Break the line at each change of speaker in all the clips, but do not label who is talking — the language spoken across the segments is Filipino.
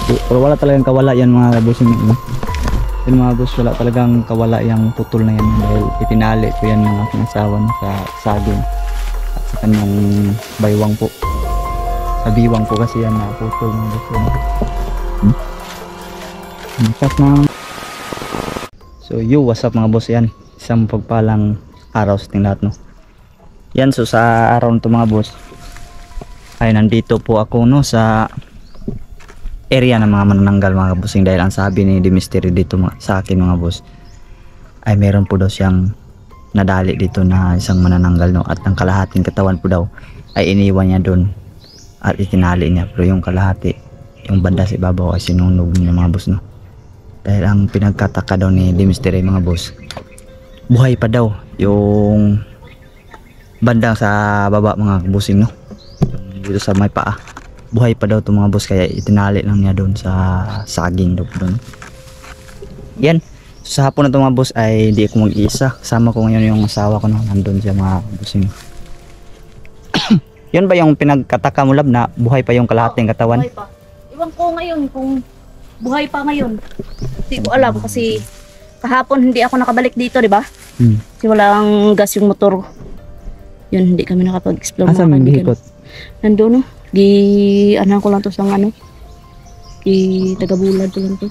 Pero wala talagang kawala yan mga boss. Yung mga boss, wala talagang kawala yung putol na yan dahil itinali ko yan ng aking asawa sa saging at sa kanyang baywang po. Sa biwang po kasi yan na putol mga boss. So what's up mga boss, yan isang pagpalang araw sa ating lahat, no? Yan, so sa araw nito mga boss ay nandito po ako, no, sa area ng mga manananggal mga bossing, dahil ang sabi ni Dimisteri dito sa akin mga boss ay meron po daw siyang nadali dito na isang manananggal, no, at ang kalahating katawan po daw ay iniwan niya doon at itinali niya, pero yung kalahati, yung banda sa ibabaw ay sinunog niya mga boss, no? Dahil ang pinagkataka daw ni Dimisteri mga boss, buhay pa daw yung bandang sa baba mga bossing, no, dito sa may paa, buhay pa daw itong mga boss, kaya itinali lang niya doon sa saging daw doon. Yan, sa hapon na ito mga boss ay hindi ako mag-iisa, kasama ko ngayon yung asawa ko, no, nandun siya mga bossing. Yun ba yung pinagkataka mo, lab, na buhay pa yung kalahating katawan?
Buhay pa. Iwan ko ngayon kung buhay pa ngayon. Hindi ko alam kasi kahapon hindi ako nakabalik dito, di ba? Kasi walang gas yung motor. Yun, hindi kami nakapag-explore.
Asa may gihikot?
Nandun, no? Ano ko lang to sa ano? Tagabulad ko lang to.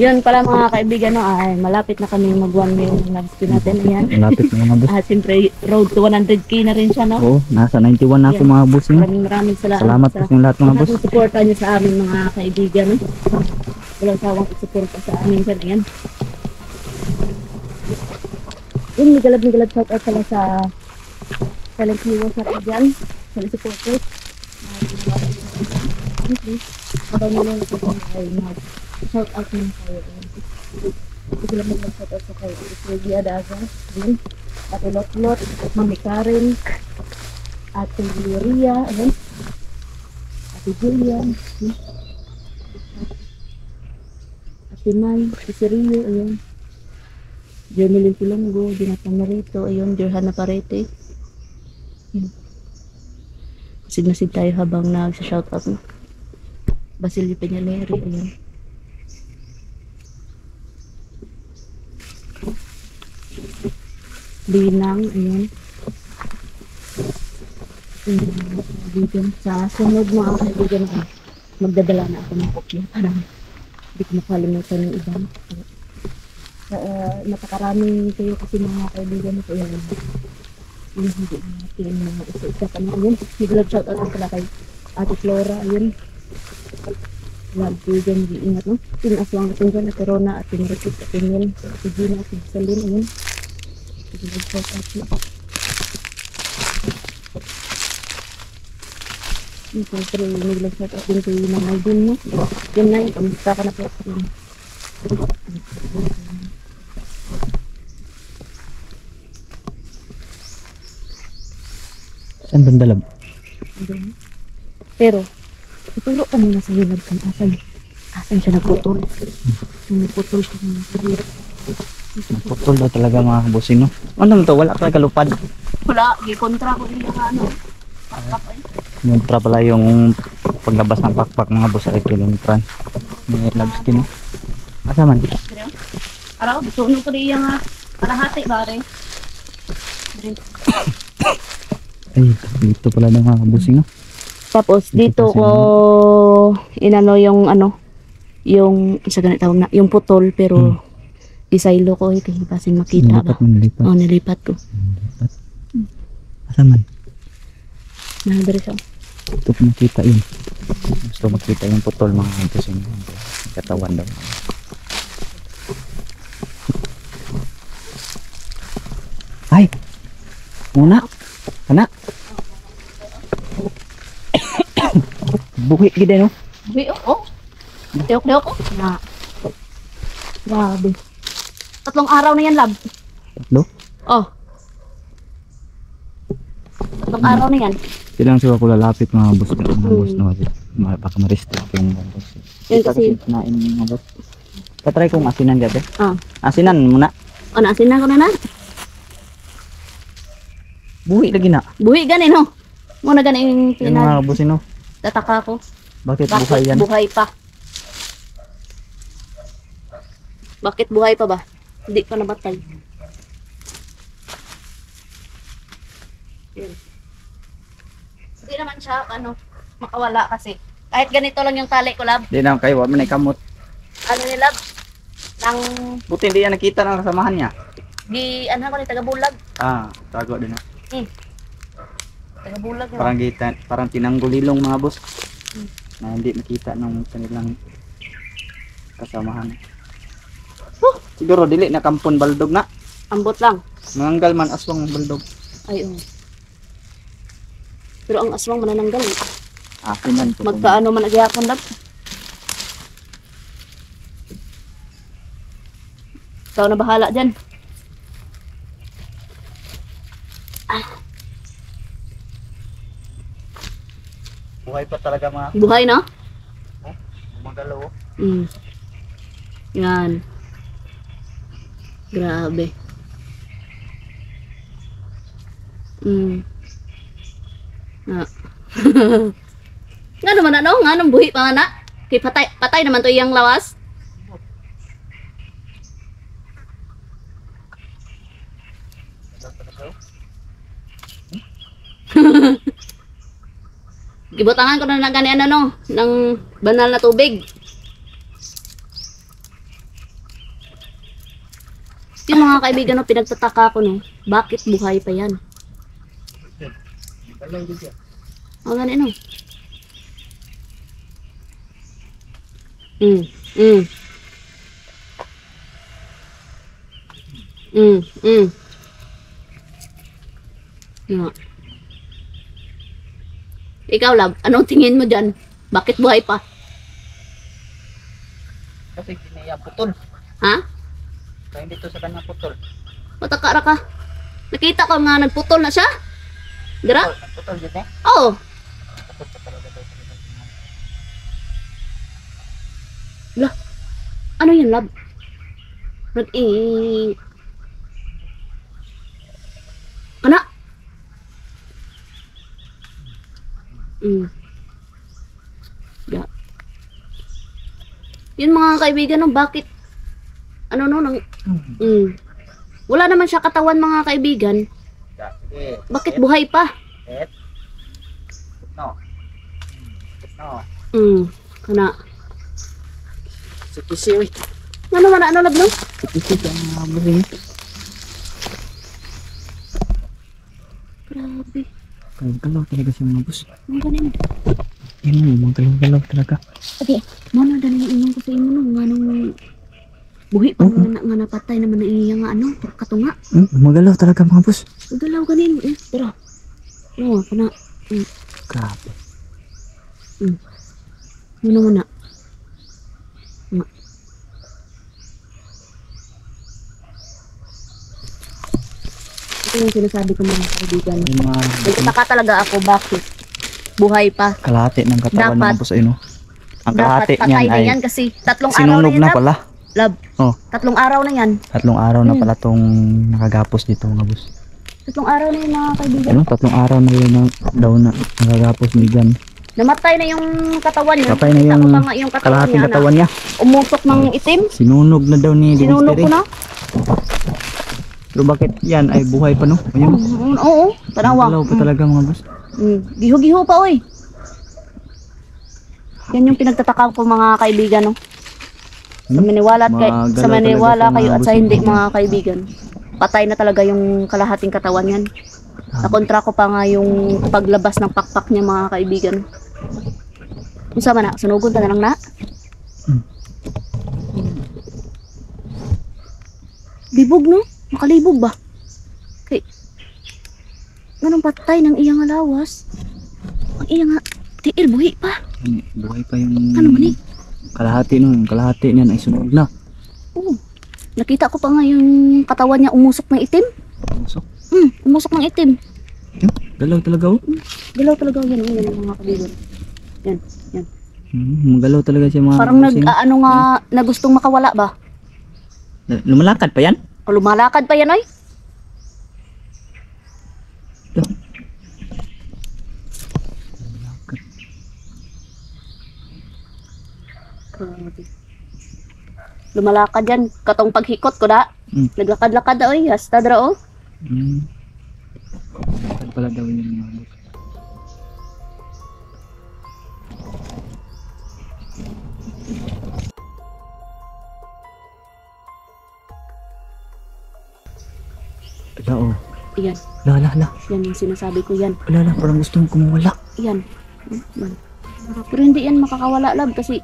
Yun pala mga kaibigan, no, ay malapit na kami mag-1 million live natin. Ayan.
Malapit na mga boss.
Siyempre, road to 100k na rin siya, no?
Oo, nasa 91 na ako mga boss, no?
Maraming
Salamat po sa lahat mga boss.
Suporta niyo sa amin mga kaibigan, no? Walang sawang isuporta sa amin sa yan. Yun, migalab shout out pala sa Silent Viewers sa dyan, sa supporters. Habang nila ito ay shout out nyo kayo. Migalab shout out sa kayo. Ito Adaga, din, Ate Lotlot, Mami Karen, Ate Ria, Ate Julian, Ate May, Ate Rio, ayun. Jermelin Pilonggo, Jonathan Marito, ayun, Jerhana Parete. Masid tayo habang nagsa-shoutout, no? Basilio Peñaleri, ayun. Binang, ayun. Kaibigan. Sa sunod mga kaibigan, magdadala na ako ng kopya. Parang hindi ko makalimutan yung iba. Napakarami kayo kasi mga kaibigan ko yan. Hindi natin mga isa-isa ka na. Ayun, nag-love shoutout ang pala kay Ate Flora. Ayun, love ko dyan, iingat, no? Tinaswang natin dyan, Ate Rona, Ate Maricut, Ate Mel, Ate Gina, Ate Salin. Ayun, nag-love shoutout na. Siyempre, nag-love shoutout din kay Mamay din, no? Yan na, kamusta ka na po.
Saan bandalab?
Pero, ituro ka muna sa hilad kung asan siya nagputol. Nagputol siya ng hilad.
Putol daw talaga mga bossing, no? Ano naman to? Wala talaga lupad.
Wala, gikontra ko din yung ano. Pakpak ay.
Kontra pala yung paglabas ng pakpak mga boss ay kilometran. May labskin, no? Asa man?
Araw, suno ko rin yung kalahati ba rin?
Ay, dito pala ng mga bossing, no?
Tapos dito ko inano yung ano, yung isa ganit tawag na, yung putol, pero isaylo ko kasi pasin makita ba.
Nilipat.
Oh, nilipat ko.
Nilipat. Asa man?
Nandari siya.
Ito ko makita yun. Gusto makita yung putol mga bossing. Katawan daw. Ay! Muna! Kana! Buhi gida, no?
Uy, oh. Tiyok-tiyok ko. Na. Grabe. 3 araw na yan, lab.
Tatlo?
Oh. 3 araw na yan.
Kailangan siya ako lalapit mga boss. Mga boss na kasi. Baka ma-restrict yung mga boss.
Yan kasi.
Nain mga boss. Katry kong asinan gati.
Ah.
Asinan muna.
O, naasin na ko na na.
Buhi lagi na.
Buhi gani, no? Muna gani yung
Yung mga boss, no?
tataka ko.
Bakit buhay yan?
buhay pa? Bakit buhay pa ba? Hindi pa nabatay. Yun. Hindi naman siya, makawala kasi. Kahit ganito lang yung tali ko, lab.
Di na kayo, wala man kamot.
Ano ni lab? Nang,
Buti hindi yan nakita ng kasamahan niya.
ko ni taga-bulag.
Tago din na.
Taga-bulag yun.
Parang parang tinanggulilong mga boss. Na hindi makita ng kanilang kasamahan. Siguro dili na kampon baldog na.
Ambot lang.
Nanganggal man aswang baldog.
Ay, Pero ang aswang manananggal.
Akin man to.
Magkaano man agyapon lab. Ikaw na bahala dyan.
Buhay pa talaga mga
Buhay na?
gumagalaw.
Yan. Grabe. Nga naman nga nang buhi pa nga na. Kay patay naman to iyang lawas. Gibutangan ko na gani ng banal na tubig. Yung mga kaibigan pinagtataka ko bakit buhay pa yan? Ang gani Yeah. Ikaw lab, anong tingin mo dyan? Bakit buhay pa?
Kasi kinaya putol.
Ha?
Kaya dito sa kanya putol.
Matakara ka. Nakita ko nga nagputol na siya. Dira?
Putol dito eh.
Oo. Lah, ano yan lab? Kana? Yeah. Yun mga kaibigan bakit wala naman siya katawan mga kaibigan. Bakit buhay pa?
No.
Kana.
Sikisi oy.
Ano man lab no?
Sikisi ang mga buhay.
Grabe.
Galaw talaga si mga boss.
Ang ganin.
Yan mo, galaw talaga.
Okay, mana dali ingon ko sa imo nga nung buhi pa nga napatay naman na iya nga katunga.
Magalaw talaga mga boss.
Galaw ganin tara. Kana.
Grabe.
Muna. Ito yung sinasabi ko mga kaibigan. Nagtataka talaga ako bakit buhay pa.
Kalahati ng katawan ng boss ay no. Ang kalahati
Dapat
niyan
patay na
ay
yan kasi 3 araw na
sinunog
yan.
na pala.
Lab.
Oh.
3 araw na yan.
3 araw na pala tong nakagapos dito mga boss.
3 araw na yun mga kaibigan.
Ano? 3 araw na yun daw na nakagapos ni Jan.
Namatay na yung katawan niya.
Patay na
Nakita ko
yung
pa nga yung katawan
kalahating
niya
katawan niya.
umusok ng itim.
Sinunog na daw ni
Sinunog ko
Mystery.
na.
Pero bakit yan ay buhay pa no? Ayun.
Oo, tanawa.
Galaw pa talaga mga boss.
Giho-giho pa oy. Yan yung pinagtataka ko mga kaibigan Sa maniwala sa maniwala kayo at sa hindi mga kaibigan. Patay na talaga yung kalahating katawan yan. Nakontra ko pa nga yung paglabas ng pakpak niya mga kaibigan. Kung sama na, sunugon ta na lang na. Libog no? Makalibog ba? Kay ganong patay ng iyang alawas. Ang iyang tiil buhi pa.
Buhay pa yung
Ano man
kalahati no, yung kalahati niyan ay sunog na.
Oo. Nakita ko pa nga yung katawan niya umusok ng itim.
Umusok.
Umusok ng itim.
Galaw talaga oh.
Galaw talaga yan mga kaibigan. Yan.
Magalaw talaga siya mga
Parang
bossing.
na gustong makawala ba?
Lumalakad pa yan?
O lumalakad pa yan oy. Grabe. Lumalakad yan. Katong paghikot ko da. Naglakad-lakad da oy. Hasta dra oh.
Bakit pala daw yun mga boss? Ala oh.
Yan.
La.
Yan yung sinasabi ko yan.
Ala, parang gusto mong kumawala.
Yan. Yan. Pero hindi yan makakawala lab kasi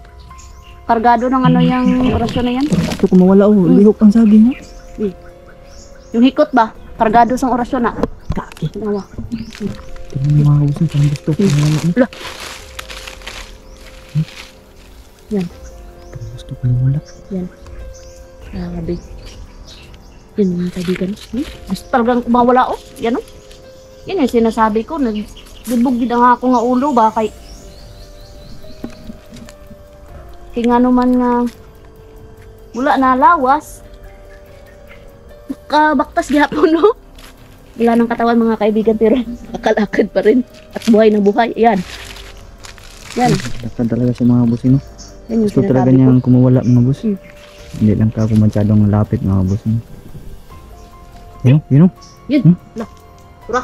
kargado ng ano yung orasyon na yan.
Gusto kumawala oh. Lihok ang saging oh.
Yung hikot ba? Kargado sang orasyon na.
Kaki.
Nawa.
Tingnan mo mga boss, parang gusto kumawala.
Ala. Yan.
Parang gusto kumawala.
Yan. Grabe. Yan mga kaibigan. Gusto talagang kumawala oh. Yan oh. Yan yung sinasabi ko. Nagbubog din ang ako nga ulo ba kay nga naman nga wala na lawas. Nakabaktas gihapon no. Wala ng katawan mga kaibigan pero akalakad pa rin at buhay na buhay. Yan. Yan.
Lakad talaga si mga boss no.
Yan yung
Gusto
sinasabi
talaga
ko.
niyang kumawala mga boss. Hindi lang ka masyadong lapit mga boss. Yun.
Yun. Tura.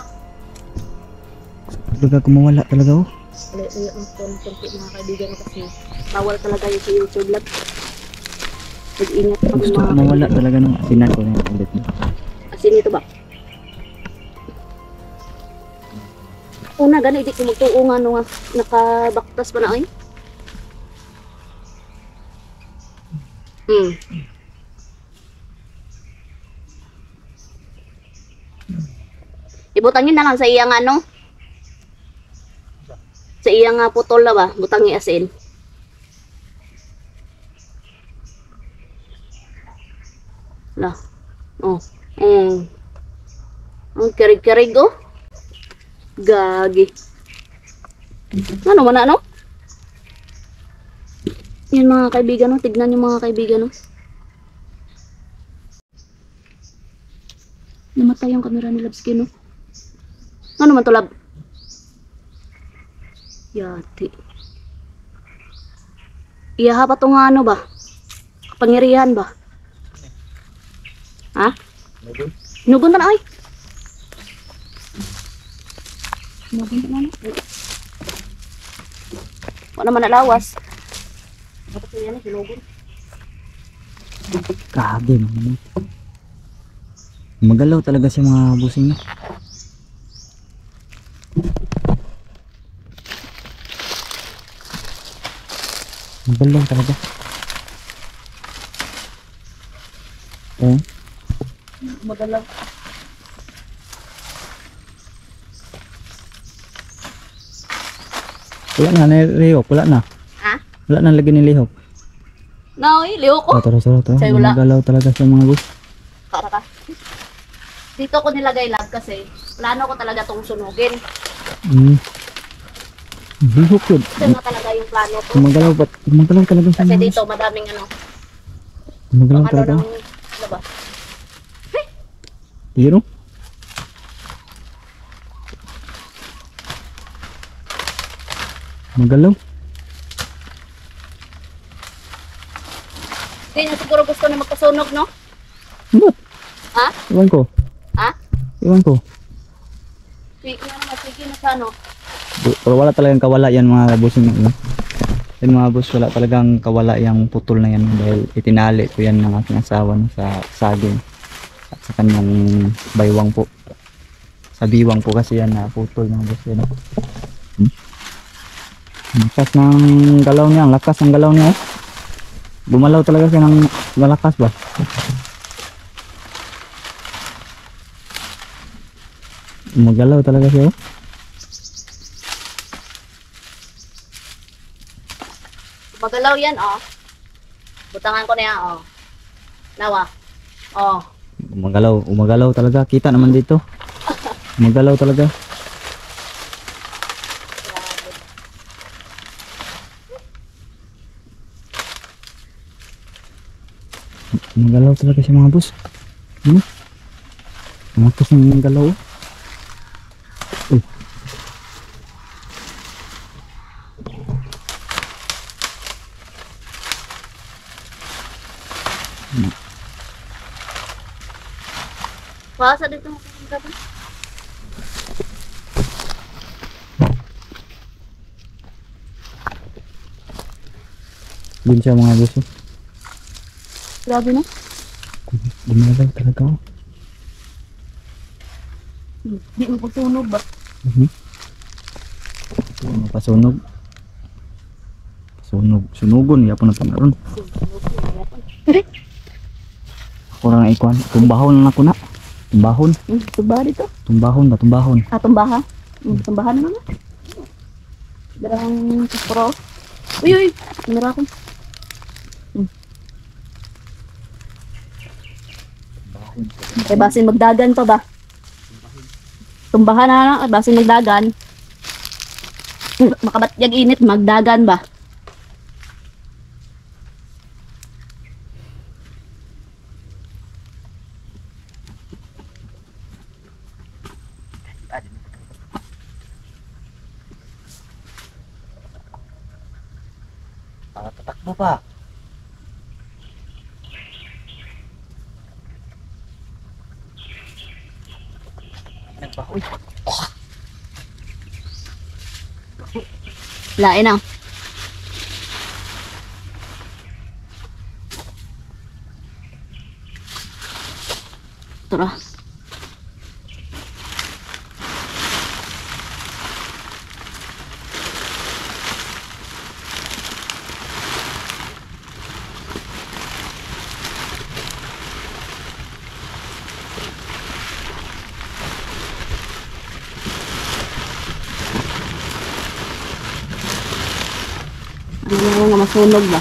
Talaga kumawala talaga oh.
Wala ang konti mga kaibigan kasi bawal talaga yung sa YouTube live. Mag-ingat pa
Gusto
mga
kumawala talaga ng asinan ko na ulit.
asin ito ba? Una gani di ko magtuo nga no nga nakabaktas pa na ay. Ibutangin na lang sa iyang ano. Sa iyang putol na ba? Butangi asin. Lah. Oh. Ang kirig-kirig oh. Gagi. Ano man ano? Yan mga kaibigan no. Tignan yung mga kaibigan no. Namatay yung camera ni Labski no. Ano man to Lab? Yati. Iyaha pa itong ano ba? Kapangyarihan ba? Ha? Nugon na ay. Nugon na na. Wala naman nalawas. Dapat ko yan sinugon.
Kage naman. Magalaw talaga si mga busing na. Magalaw talaga. Oh.
Magalaw.
Wala na nilihok, wala na.
Ha?
Wala na lagi nilihok.
Naoy, liho ko.
Tara.
Sa'yo wala.
Magalaw talaga sa mga bus.
Para ka. Dito ko nilagay lab kasi plano ko talaga tong sunugin.
Lihok yun.
Ito na talaga yung plano ko.
Magalaw talaga sa
Kasi
mga bus.
dito madaming ano.
Magalaw
Ano
talaga.
ng ano ba?
Hero? Magalaw?
Hindi niya siguro gusto na magkasunog, no?
Ba't?
Ha?
Iwan ko.
Ha?
Iwan ko.
Sige na sa ano.
Pero wala talagang kawala yan mga busing na. Yan mga bus, wala talagang kawala yung putol na yan dahil itinali ko yan ng aking asawa no, sa saging at sa kanyang baywang po. Sa biwang po kasi yan na putol mga bus yan. Lakas ng galaw niya, ang lakas ng galaw niya. Bumalaw talaga siya ng malakas ba? Magalaw talaga siya oh.
Magalaw yan, oh. Butangan ko na yan, oh. Nawa. Oh.
Umagalaw talaga. Kita naman dito. Umagalaw talaga. Umagalaw talaga siya mga boss. Ang lakas ng galaw oh.
Pasa dito mo pupunta ba?
Dun siya mga boss. Oh.
Grabe na.
Gumagal talaga oh.
Di mo pagsunog ba?
Ito ano pasunog. Sunugon yapon na tanaron. Ako lang ikuan, tumbahon lang ako na. Tumbahon.
Tumbaha dito.
Tumbahon ba tumbahon?
Ah, tumbaha. Tumbahan na naman. Darang pro. Uy, mira ko. Kay basin magdagan pa ba? Tumbahan na lang, basin magdagan. Makabatyag init, magdagan ba?
Tatakbo pa. Nagbahoy.
Lain na. Tara. Hindi mo nga masunog ba?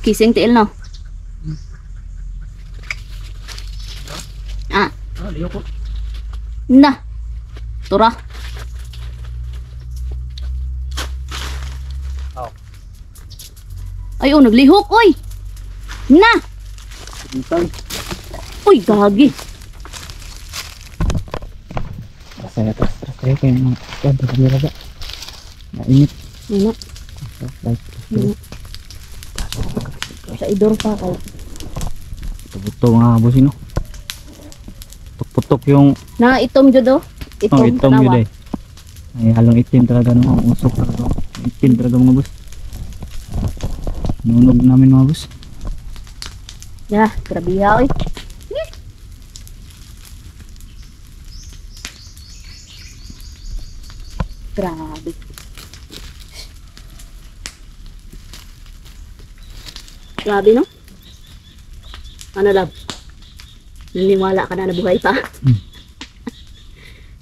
Kising tiil no? Ah,
Ah, liyo ko.
na. Tura.
Oh.
Ay, oh, naglihok, oy. Na.
Bintang.
Uy, gagi.
Saya tas kayo kayo mga kwento kamera ba? Nainit.
Ano?
Like,
Sa idor pa kayo.
buto mga bossing no. Putok yung
Na itom jud oh.
itim
tanawa.
yun eh. Ay halong itim talaga no, ang usok talaga. Itim talaga mga boss. Nunog namin mga boss.
Ya, grabe ha oy. Grabe. Grabe no? Ano lab? Naniwala ka na nabuhay pa?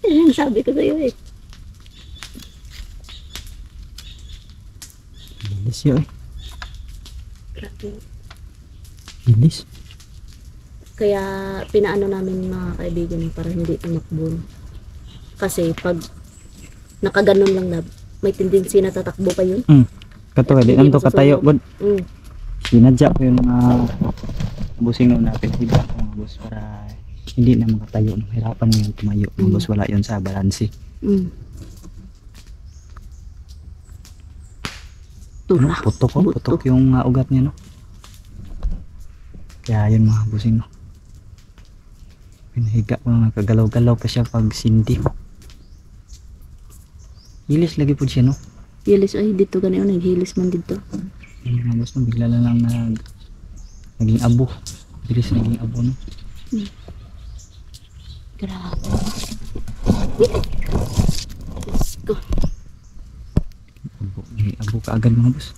Yan ang sabi ko sa'yo eh.
Bilis yun eh.
Grabe.
Bilis.
Kaya pinaano namin mga kaibigan para hindi tumakbo. Kasi pag nakaganon lang lab, may tendency na tatakbo pa yun.
Kato di
Hindi
nanto katayo
masusunod.
god. Sinadya ko yung mga busing no natin. Higa ko mga boss para hindi na makatayo. Hirapan mo yung tumayo. Mga boss wala yun sa balansi.
Tula.
Putok oh. Putok yung ugat niya no. Kaya yun mga busing no. Pinahiga ko na kagalaw-galaw pa siya pag sindi ko. Hilis lagi po siya no.
Hilis ay dito ganyan naghilis man dito.
Yung mga boss no, bigla lang naging abo. Bilis naging abo no.
Grabe. Let's go.
Abo, naging abo kaagad mga boss.